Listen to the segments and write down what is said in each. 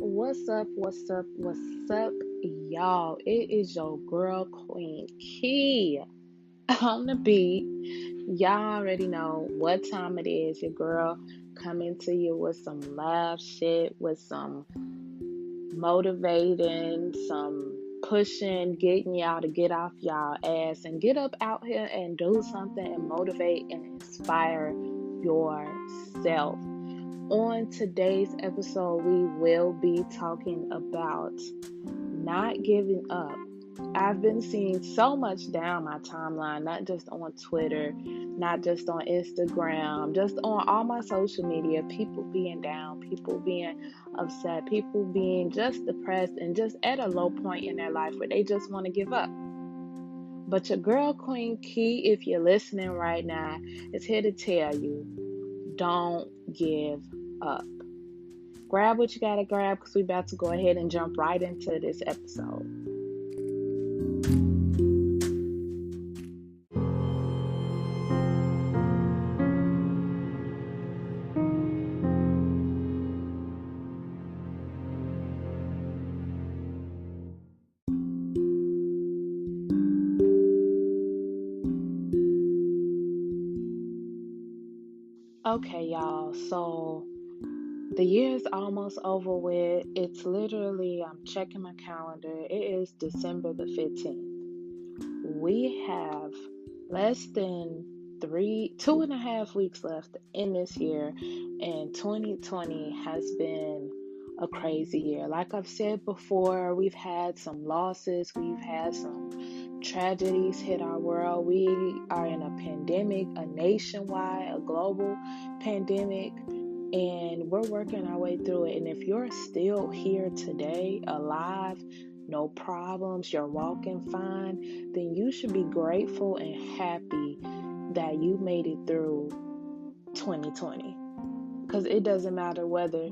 What's up? What's up? What's up, y'all? It is your girl, Queen Key, on the beat. Y'all already know what time it is. Your girl coming to you with some live shit, with some motivating, some pushing, getting y'all to get off y'all ass and get up out here and do something and motivate and inspire yourself. On today's episode, we will be talking about not giving up. I've been seeing so much down my timeline, not just on Twitter, not just on Instagram, just on all my social media, people being down, people being upset, people being just depressed and just at a low point in their life where they just want to give up. But your girl, Queen Key, if you're listening right now, is here to tell you, don't give up. Grab what you gotta grab because we're about to go ahead and jump right into this episode. Okay, y'all, so the year is almost over with. It's literally, I'm checking my calendar, it is December the 15th. We have less than 2.5 weeks left in this year, and 2020 has been a crazy year. Like I've said before, we've had some losses, we've had some tragedies hit our world. We are in a pandemic, a nationwide, a global pandemic, and we're working our way through it. And if you're still here today, alive, no problems, you're walking fine, then you should be grateful and happy that you made it through 2020. Because it doesn't matter whether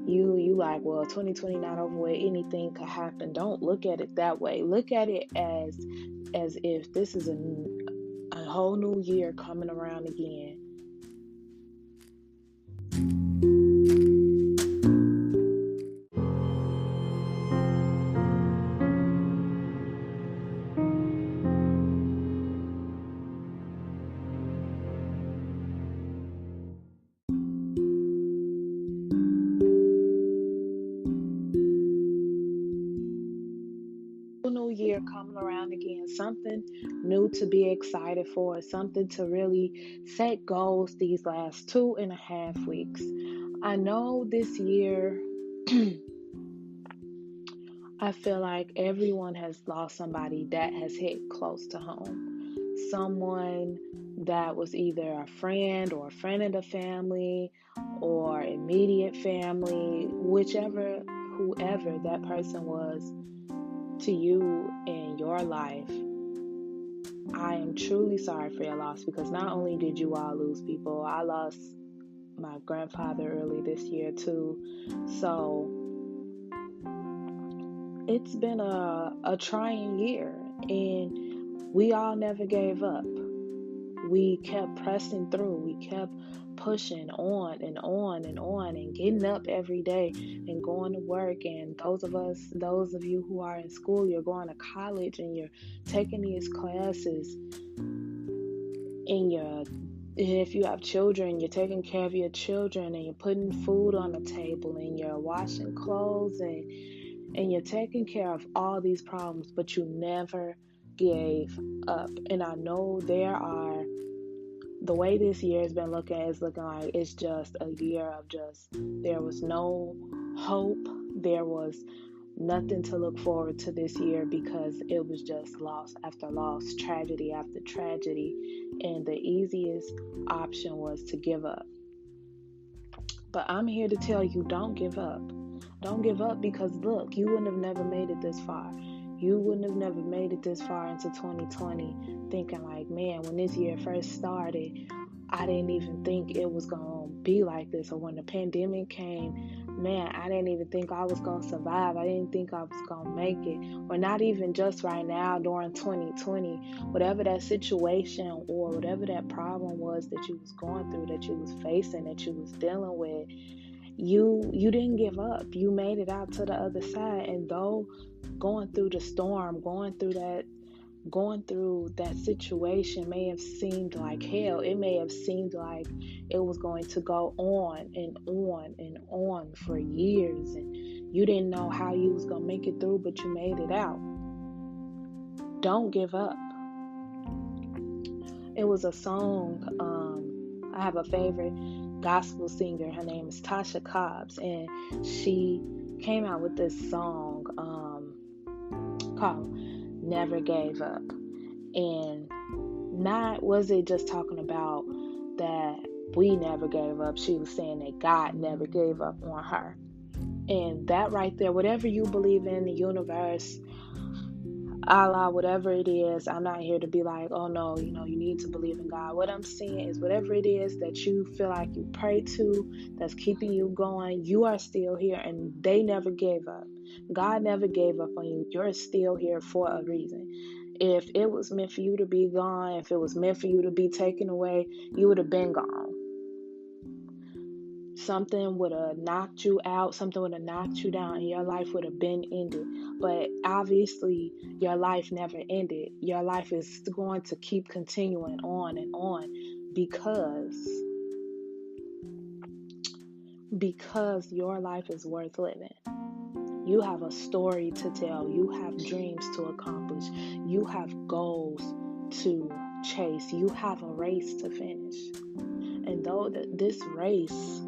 you like, well, 2020 not over with, anything could happen. Don't look at it that way. Look at it as if this is a whole new year coming around again. New year coming around again, something new to be excited for, something to really set goals these last 2.5 weeks. I know this year I feel like everyone has lost somebody that has hit close to home. Someone that was either a friend or a friend of the family or immediate family, whoever that person was to you in your life. I am truly sorry for your loss, because not only did you all lose people, I lost my grandfather early this year too. So it's been a trying year, and we all never gave up. We kept pressing through. We kept pushing on and on and on and getting up every day and going to work. And those of you who are in school, you're going to college and you're taking these classes. If you have children, you're taking care of your children and you're putting food on the table and you're washing clothes and you're taking care of all these problems, but you never gave up. And I know the way this year has been looking like it's just a year of there was no hope. There was nothing to look forward to this year, because it was just loss after loss, tragedy after tragedy, and the easiest option was to give up. But I'm here to tell you, don't give up. Don't give up, because look, you wouldn't have never made it this far. You wouldn't have never made it this far into 2020 thinking like, man, when this year first started, I didn't even think it was going to be like this. Or when the pandemic came, man, I didn't even think I was going to survive. I didn't think I was going to make it. Or not even just right now during 2020, whatever that situation or whatever that problem was that you was going through, that you was facing, that you was dealing with, You didn't give up. You made it out to the other side. And though going through the storm, going through that situation may have seemed like hell. It may have seemed like it was going to go on and on and on for years, and you didn't know how you was going to make it through, but you made it out. Don't give up. It was a song. I have a favorite gospel singer. Her name is Tasha Cobbs, and she came out with this song called Never Gave Up. And not was it just talking about that we never gave up. She was saying that God never gave up on her. And that right there, whatever you believe in, the universe, Allah, whatever it is, I'm not here to be like, oh no, you need to believe in God. What I'm saying is whatever it is that you feel like you pray to, that's keeping you going, you are still here, and they never gave up. God never gave up on you. You're still here for a reason. If it was meant for you to be gone, if it was meant for you to be taken away, you would have been gone. Something would have knocked you out, something would have knocked you down, and your life would have been ended. But obviously, your life never ended. Your life is going to keep continuing on and on because your life is worth living. You have a story to tell. You have dreams to accomplish. You have goals to chase. You have a race to finish. And though this race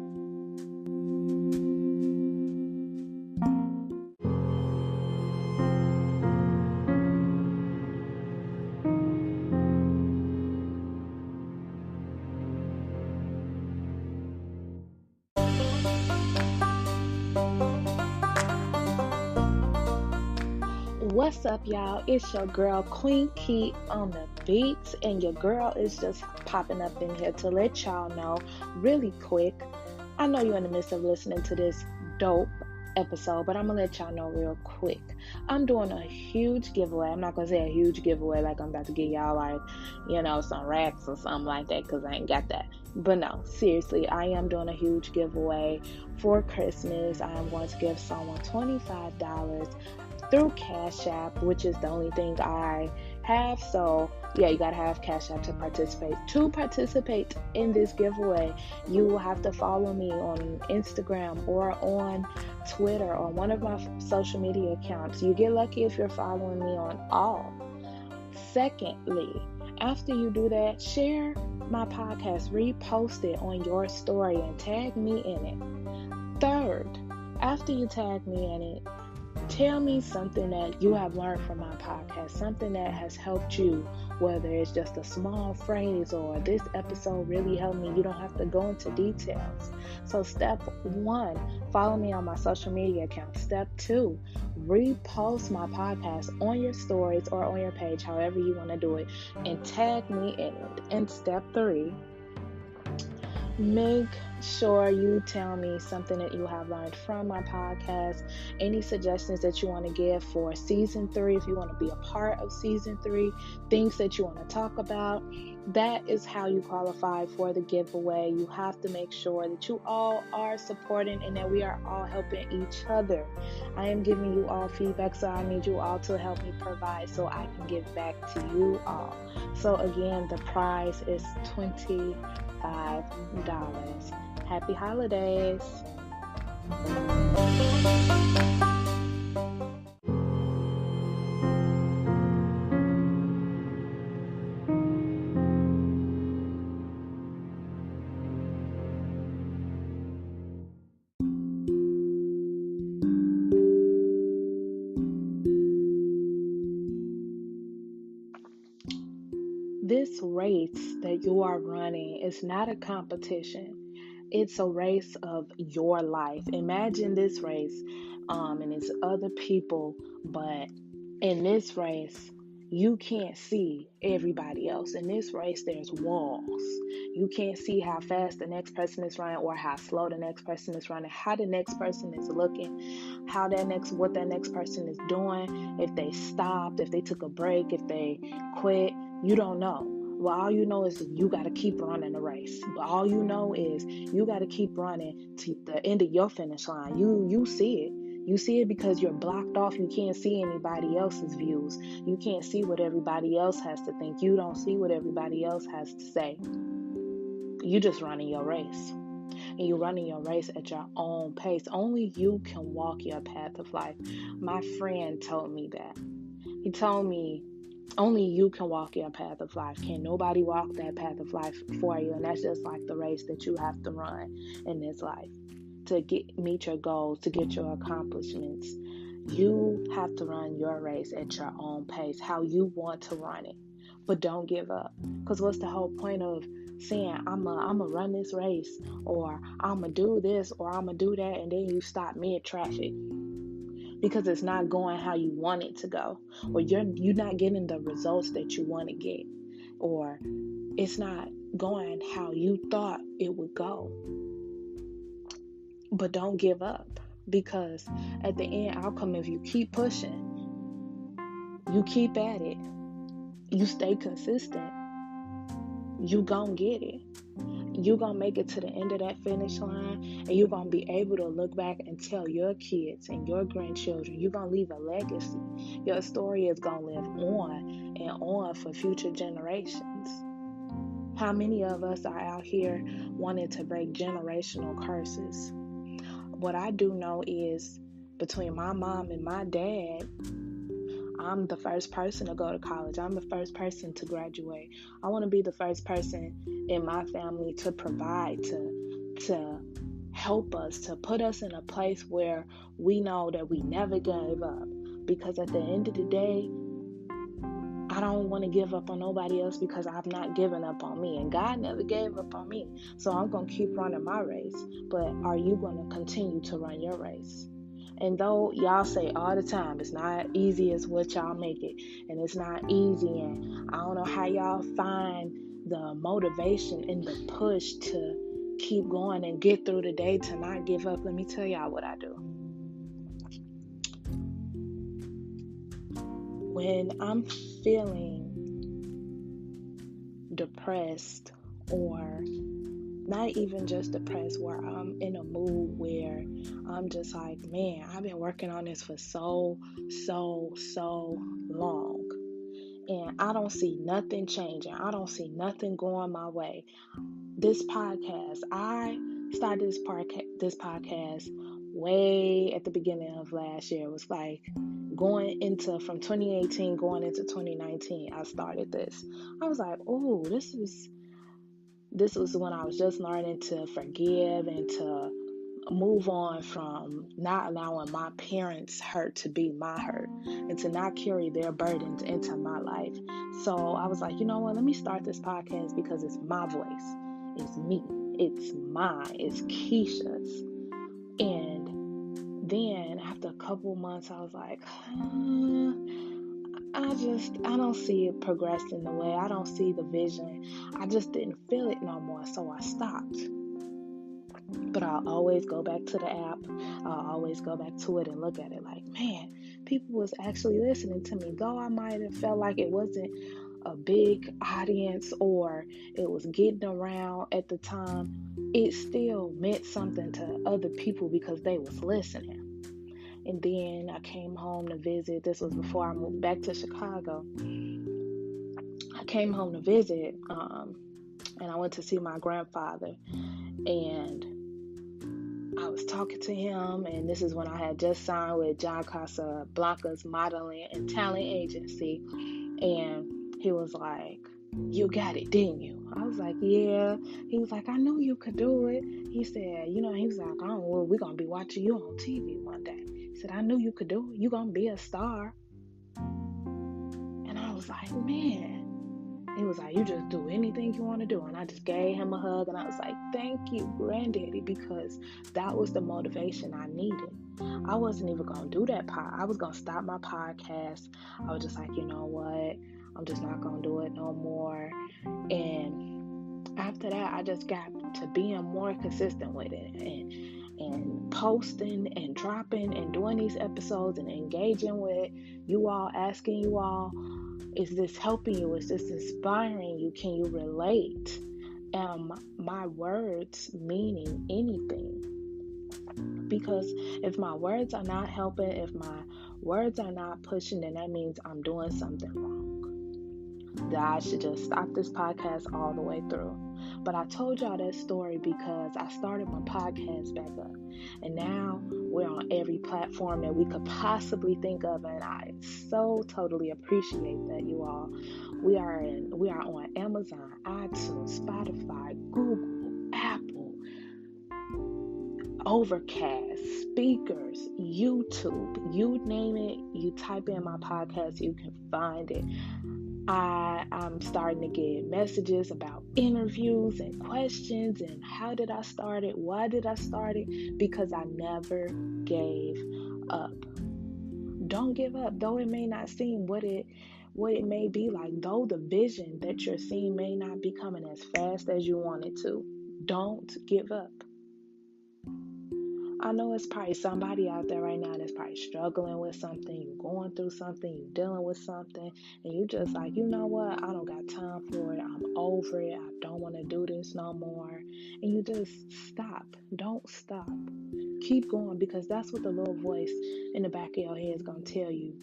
What's up, y'all? It's your girl Queen Key on the beats, and your girl is just popping up in here to let y'all know really quick. I know you're in the midst of listening to this dope episode, but I'm gonna let y'all know real quick. I'm doing a huge giveaway. I'm not gonna say a huge giveaway like I'm about to give y'all some racks or something like that, because I ain't got that. But no, seriously, I am doing a huge giveaway for Christmas. I am going to give someone $25 through Cashapp, which is the only thing I have. So yeah, you gotta have Cashapp to participate. To participate in this giveaway, you will have to follow me on Instagram or on Twitter or one of my social media accounts. You get lucky if you're following me on all. Secondly, after you do that, share my podcast, repost it on your story and tag me in it. Third, after you tag me in it, tell me something that you have learned from my podcast, something that has helped you, whether it's just a small phrase or this episode really helped me. You don't have to go into details. So step 1, follow me on my social media account. Step 2, repost my podcast on your stories or on your page, however you want to do it, and tag me in it. And step 3, make sure you tell me something that you have learned from my podcast, any suggestions that you want to give for season 3, if you want to be a part of season 3, things that you want to talk about. That is how you qualify for the giveaway. You have to make sure that you all are supporting and that we are all helping each other. I am giving you all feedback, so I need you all to help me provide so I can give back to you all. So again, the prize is $25. Happy holidays. This race that you are running is not a competition. It's a race of your life. Imagine this race, and it's other people, but in this race, you can't see everybody else. In this race, there's walls. You can't see how fast the next person is running or how slow the next person is running, how the next person is looking, what that next person is doing, if they stopped, if they took a break, if they quit. You don't know. Well, all you know is you got to keep running the race. But all you know is you got to keep running to the end of your finish line. You see it. You see it because you're blocked off. You can't see anybody else's views. You can't see what everybody else has to think. You don't see what everybody else has to say. You just running your race. And you're running your race at your own pace. Only you can walk your path of life. My friend told me that. He told me, only you can walk your path of life. Can nobody walk that path of life for you? And that's just like the race that you have to run in this life to meet your goals, to get your accomplishments. You have to run your race at your own pace, how you want to run it. But don't give up. Because what's the whole point of saying, I'm a run this race, or I'm going to do this, or I'm going to do that, and then you stop mid-traffic? Because it's not going how you want it to go, or you're not getting the results that you want to get, or it's not going how you thought it would go. But don't give up, because at the end outcome, if you keep pushing, you keep at it, you stay consistent, you gonna get it. You're going to make it to the end of that finish line, and you're going to be able to look back and tell your kids and your grandchildren. You're going to leave a legacy. Your story is going to live on and on for future generations. How many of us are out here wanting to break generational curses? What I do know is between my mom and my dad, I'm the first person to go to college. I'm the first person to graduate. I want to be the first person in my family to provide, to help us, to put us in a place where we know that we never gave up. Because at the end of the day, I don't want to give up on nobody else, because I've not given up on me. And God never gave up on me. So I'm going to keep running my race. But are you going to continue to run your race? And though y'all say all the time, it's not easy as what y'all make it, and it's not easy, and I don't know how y'all find the motivation and the push to keep going and get through the day, to not give up, let me tell y'all what I do. When I'm feeling depressed, or not even just depressed, where I'm in a mood where I'm just like, man, I've been working on this for so long, and I don't see nothing changing. I don't see nothing going my way. This podcast, I started this podcast way at the beginning of last year. It was like from 2018 going into 2019, I started this. I was like, oh, this was when I was just learning to forgive and to move on from not allowing my parents' hurt to be my hurt, and to not carry their burdens into my life. So I was like, you know what? Let me start this podcast, because it's my voice. It's me. It's mine. It's Keisha's. And then after a couple months, I was like, I don't see it progressing the way. I don't see the vision. I just didn't feel it no more. So I stopped. But I'll always go back to the app. I'll always go back to it and look at it like, man, people was actually listening to me. Though I might have felt like it wasn't a big audience, or it was getting around at the time, it still meant something to other people because they was listening. And then I came home to visit. This was before I moved back to Chicago. I came home to visit, and I went to see my grandfather. And I was talking to him, and this is when I had just signed with John Casablanca's modeling and talent agency. And he was like, you got it, didn't you? I was like, yeah. He was like, I knew you could do it. He said, he was like, we're going to be watching you on TV one day. He said, I knew you could do it. You're going to be a star. And I was like, man. He was like, you just do anything you want to do. And I just gave him a hug, and I was like, thank you, Granddaddy, because that was the motivation I needed. I wasn't even going to do that I was going to stop my podcast. I was just like, you know what? I'm just not going to do it no more. And after that, I just got to being more consistent with it, and posting and dropping and doing these episodes and engaging with you all, asking you all Is this helping you? Is this inspiring you? Can you relate? My words meaning anything? Because if my words are not helping, if my words are not pushing, then that means I'm doing something wrong. That I should just stop this podcast all the way through. But I told y'all that story because I started my podcast back up. And now we're on every platform that we could possibly think of. And I so totally appreciate that, you all. We are on Amazon, iTunes, Spotify, Google, Apple, Overcast, speakers, YouTube, you name it, you type in my podcast, you can find it. I'm starting to get messages about interviews and questions and how did I start it? Why did I start it? Because I never gave up. Don't give up, though it may not seem what it may be like, though the vision that you're seeing may not be coming as fast as you want it to. Don't give up. I know it's probably somebody out there right now that's probably struggling with something, you're going through something, you're dealing with something, and you just like, you know what, I don't got time for it, I'm over it, I don't want to do this no more, and you just stop. Don't stop. Keep going, because that's what the little voice in the back of your head is going to tell you.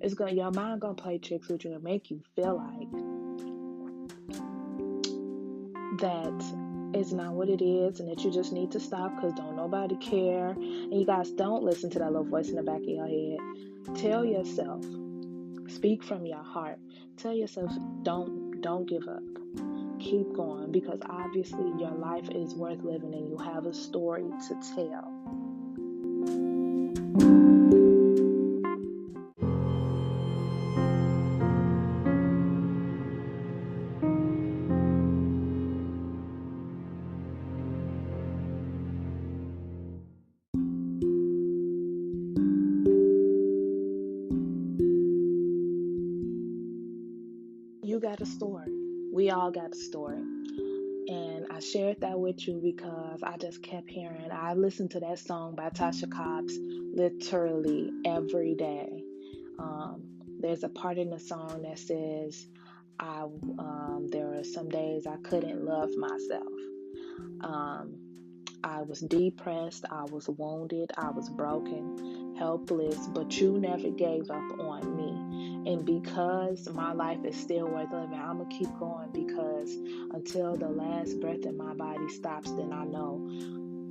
Your mind going to play tricks with you and make you feel like that it's not what it is and that you just need to stop because don't nobody care. And you guys, don't listen to that little voice in the back of your head. Tell yourself, speak from your heart. Tell yourself, don't give up. Keep going, because obviously your life is worth living and you have a story to tell. You got a story. We all got a story. And I shared that with you because I just kept hearing. I listened to that song by Tasha Cobbs literally every day. There's a part in the song that says, there are some days I couldn't love myself. I was depressed, I was wounded, I was broken, helpless, but you never gave up on me. And because my life is still worth living, I'm going to keep going, because until the last breath in my body stops, then I know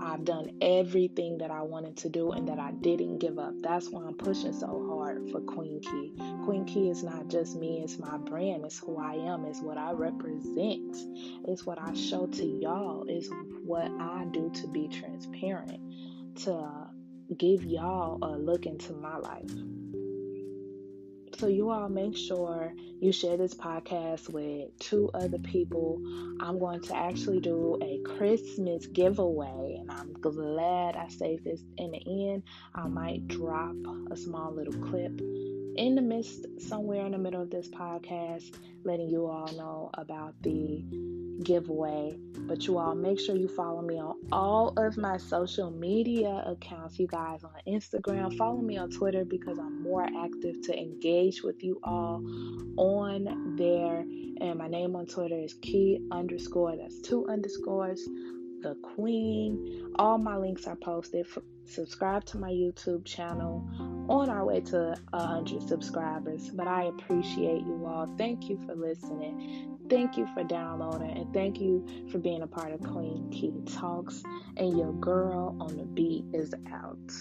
I've done everything that I wanted to do and that I didn't give up. That's why I'm pushing so hard for Queen Key. Queen Key is not just me, it's my brand, it's who I am, it's what I represent, it's what I show to y'all, it's what I do to be transparent, to give y'all a look into my life. So you all make sure you share this podcast with 2 other people. I'm going to actually do a Christmas giveaway, and I'm glad I saved this in the end. I might drop a small little clip in the midst, somewhere in the middle of this podcast, letting you all know about the giveaway. But you all make sure you follow me on all of my social media accounts. You guys, on Instagram, follow me on Twitter, because I'm more active to engage with you all on there. And my name on Twitter is key_, that's 2 underscores, the Queen. All my links are posted. Subscribe to my YouTube channel, on our way to 100 subscribers. But I appreciate you all. Thank you for listening. Thank you for downloading. And thank you for being a part of Queen Key Talks. And your girl on the beat is out.